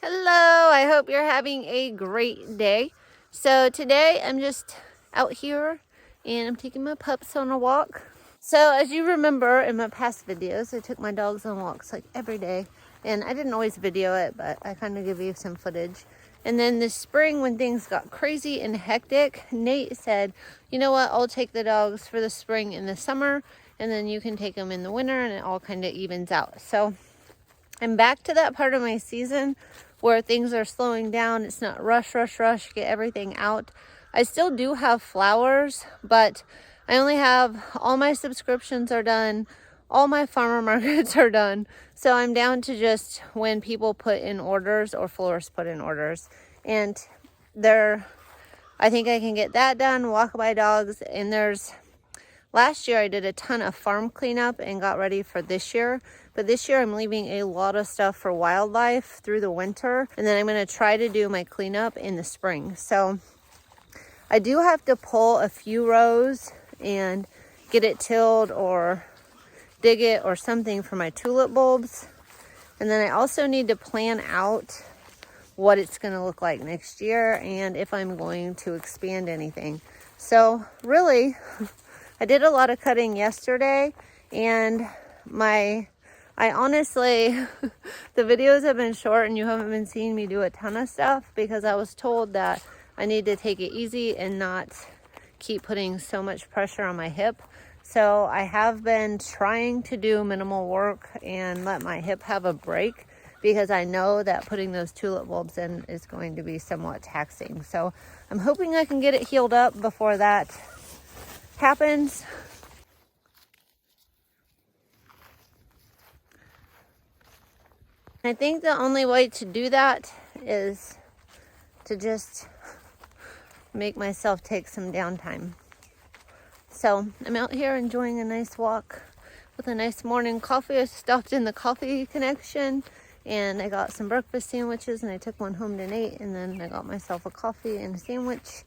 Hello, I hope you're having a great day. So today I'm just out here and I'm taking my pups on a walk. So as you remember in my past videos, I took my dogs on walks like every day, and I didn't always video it, but I kind of give you some footage. And then this spring when things got crazy and hectic, Nate said, you know what, I'll take the dogs for the spring and the summer, and then you can take them in the winter, and it all kind of evens out. So I'm back to that part of my season where things are slowing down. It's not rush, get everything out. I still do have flowers, but I only have, all my subscriptions are done. All my farmer markets are done. So I'm down to just when people put in orders or florists put in orders. And I think I can get that done, walk by dogs. And last year I did a ton of farm cleanup and got ready for this year. But this year I'm leaving a lot of stuff for wildlife through the winter. And then I'm going to try to do my cleanup in the spring. So I do have to pull a few rows and get it tilled or dig it or something for my tulip bulbs. And then I also need to plan out what it's going to look like next year and if I'm going to expand anything. So really, I did a lot of cutting yesterday, and I honestly, the videos have been short and you haven't been seeing me do a ton of stuff because I was told that I need to take it easy and not keep putting so much pressure on my hip. So I have been trying to do minimal work and let my hip have a break because I know that putting those tulip bulbs in is going to be somewhat taxing. So I'm hoping I can get it healed up before that happens. I think the only way to do that is to just make myself take some downtime. So I'm out here enjoying a nice walk with a nice morning coffee. I stopped in the Coffee Connection and I got some breakfast sandwiches and I took one home to Nate, and then I got myself a coffee and a sandwich.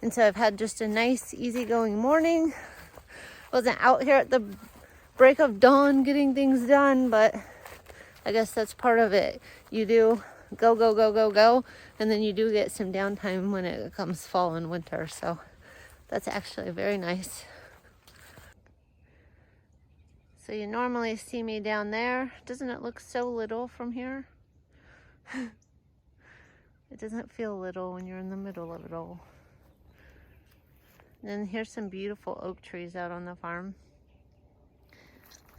And so I've had just a nice easygoing morning. Wasn't out here at the break of dawn getting things done, but I guess that's part of it. You do go, and then you do get some downtime when it comes fall and winter. So that's actually very nice. So you normally see me down there. Doesn't it look so little from here? It doesn't feel little when you're in the middle of it all. And then here's some beautiful oak trees out on the farm.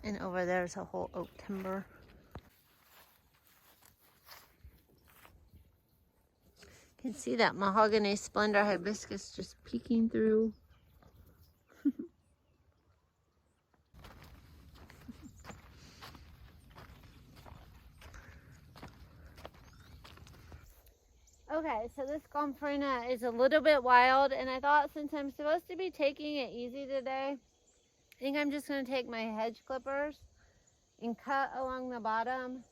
And over there's a whole oak timber. You can see that mahogany splendor hibiscus just peeking through. Okay, so this gomphrena is a little bit wild, and I thought since I'm supposed to be taking it easy today, I think I'm just going to take my hedge clippers and cut along the bottom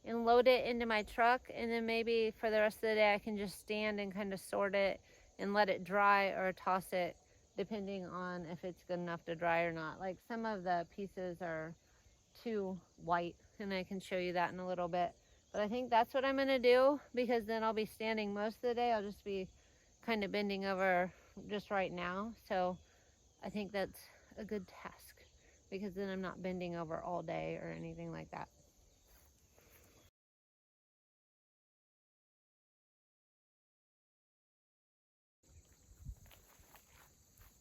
and load it into my truck, and then maybe for the rest of the day I can just stand and kind of sort it and let it dry or toss it depending on if it's good enough to dry or not. Like some of the pieces are too white, and I can show you that in a little bit. But I think that's what I'm going to do, because then I'll be standing most of the day. I'll just be kind of bending over just right now. So I think that's a good task, because then I'm not bending over all day or anything like that.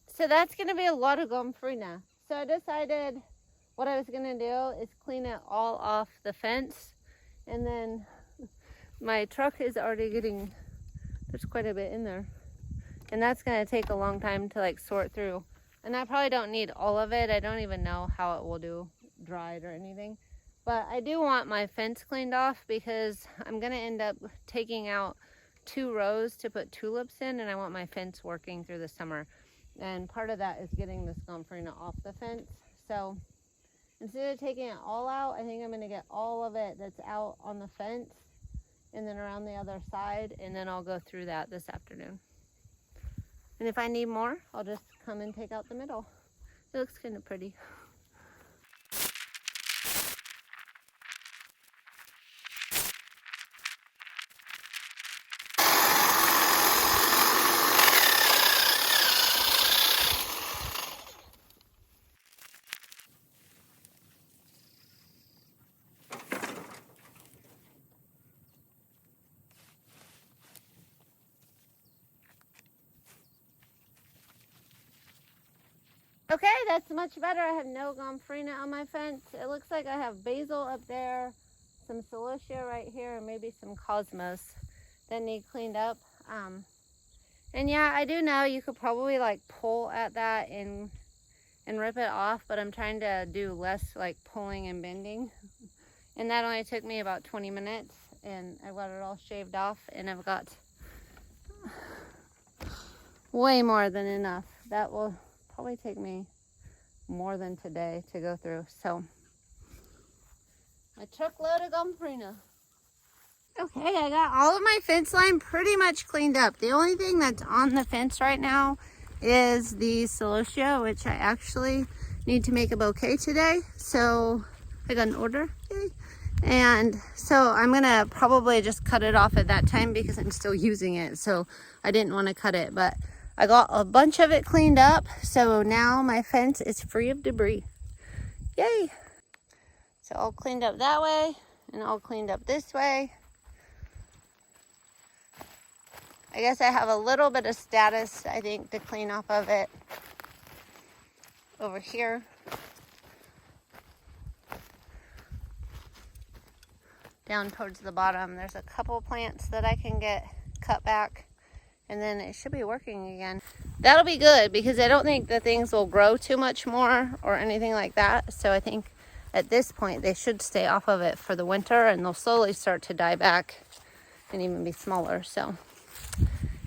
So that's going to be a lot of gomphrena. So I decided what I was going to do is clean it all off the fence, and then my truck is already there's quite a bit in there, and that's going to take a long time to like sort through, and I probably don't need all of it. I don't even know how it will do dried or anything, but I do want my fence cleaned off because I'm going to end up taking out 2 rows to put tulips in, and I want my fence working through the summer, and part of that is getting this gomphrena off the fence. So instead of taking it all out, I think I'm going to get all of it that's out on the fence and then around the other side, and then I'll go through that this afternoon. And if I need more, I'll just come and take out the middle. It looks kind of pretty. Okay, that's much better. I have no gomphrena on my fence. It looks like I have basil up there, some celosia right here, and maybe some cosmos that need cleaned up. And yeah, I do know you could probably like pull at that and rip it off, but I'm trying to do less like pulling and bending. And that only took me about 20 minutes, and I got it all shaved off, and I've got way more than enough. That will probably take me more than today to go through. So a truckload of gomphrena. Okay, I got all of my fence line pretty much cleaned up. The only thing that's on the fence right now is the celosia, which I actually need to make a bouquet today. So I got an order. Yay. And so I'm gonna probably just cut it off at that time because I'm still using it. So I didn't want to cut it, but I got a bunch of it cleaned up. So now my fence is free of debris. Yay. So all cleaned up that way and all cleaned up this way. I guess I have a little bit of status, I think, to clean off of it over here. Down towards the bottom, there's a couple plants that I can get cut back, and then it should be working again. That'll be good because I don't think the things will grow too much more or anything like that. So I think at this point they should stay off of it for the winter, and they'll slowly start to die back and even be smaller. So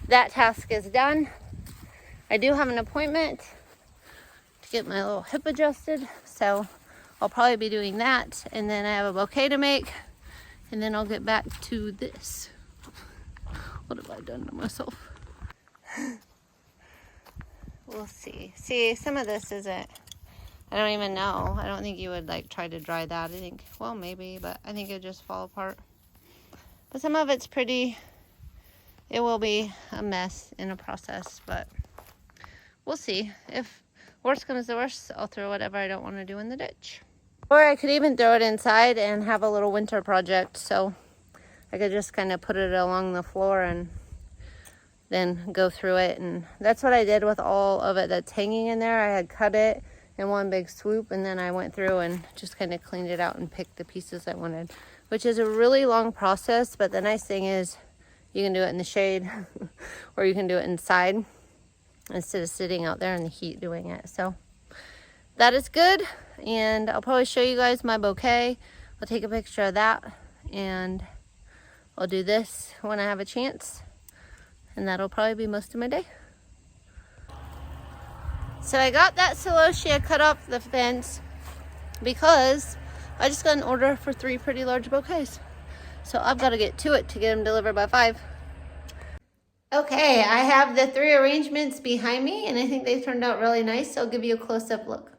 that task is done. I do have an appointment to get my little hip adjusted, so I'll probably be doing that, and then I have a bouquet to make, and then I'll get back to this. What have I done to myself? We'll see. See, some of this isn't, I don't even know. I don't think you would like try to dry that. I think, well, maybe, but I think it'd just fall apart. But some of it's pretty. It will be a mess in a process, but we'll see. If worst comes to worst, I'll throw whatever I don't want to do in the ditch. Or I could even throw it inside and have a little winter project. So I could just kind of put it along the floor and then go through it. And that's what I did with all of it that's hanging in there. I had cut it in one big swoop, and then I went through and just kind of cleaned it out and picked the pieces I wanted, which is a really long process. But the nice thing is, you can do it in the shade or you can do it inside instead of sitting out there in the heat doing it. So that is good. And I'll probably show you guys my bouquet. I'll take a picture of that, and I'll do this when I have a chance. And that'll probably be most of my day. So I got that celosia cut off the fence because I just got an order for 3 pretty large bouquets. So I've got to get to it to get them delivered by 5. Okay, I have the 3 arrangements behind me, and I think they turned out really nice. So I'll give you a close-up look.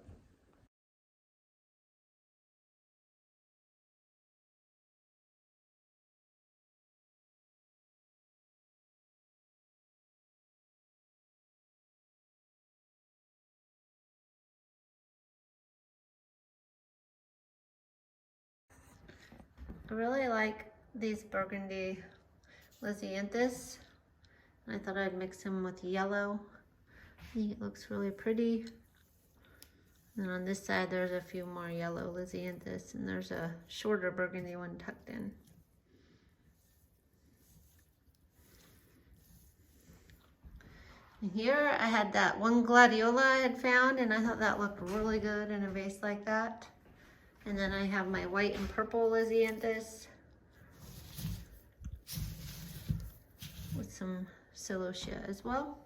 I really like these burgundy Lisianthus. I thought I'd mix them with yellow. I think it looks really pretty. And on this side, there's a few more yellow Lisianthus, and there's a shorter burgundy one tucked in. And here I had that one gladiola I had found, and I thought that looked really good in a vase like that. And then I have my white and purple Lisianthus with some celosia as well.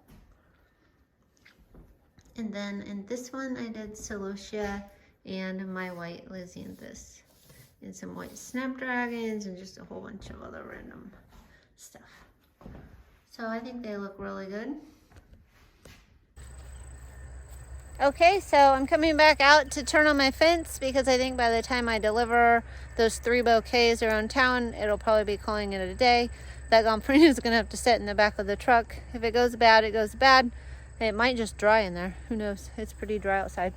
And then in this one I did celosia and my white Lisianthus and some white snapdragons and just a whole bunch of other random stuff. So I think they look really good. Okay, so I'm coming back out to turn on my fence because I think by the time I deliver those 3 bouquets around town, it'll probably be calling it a day. That gomphrena is going to have to sit in the back of the truck. If it goes bad, it goes bad. It might just dry in there. Who knows? It's pretty dry outside.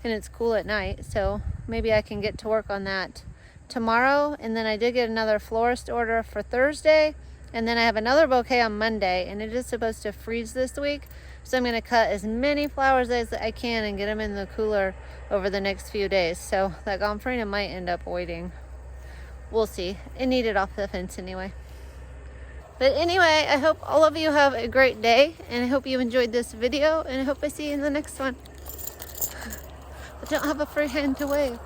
And it's cool at night, so maybe I can get to work on that tomorrow. And then I did get another florist order for Thursday. And then I have another bouquet on Monday, and it is supposed to freeze this week. So I'm going to cut as many flowers as I can and get them in the cooler over the next few days. So that gomphrena might end up waiting. We'll see. It needed off the fence anyway. But anyway, I hope all of you have a great day, and I hope you enjoyed this video, and I hope I see you in the next one. I don't have a free hand to wave.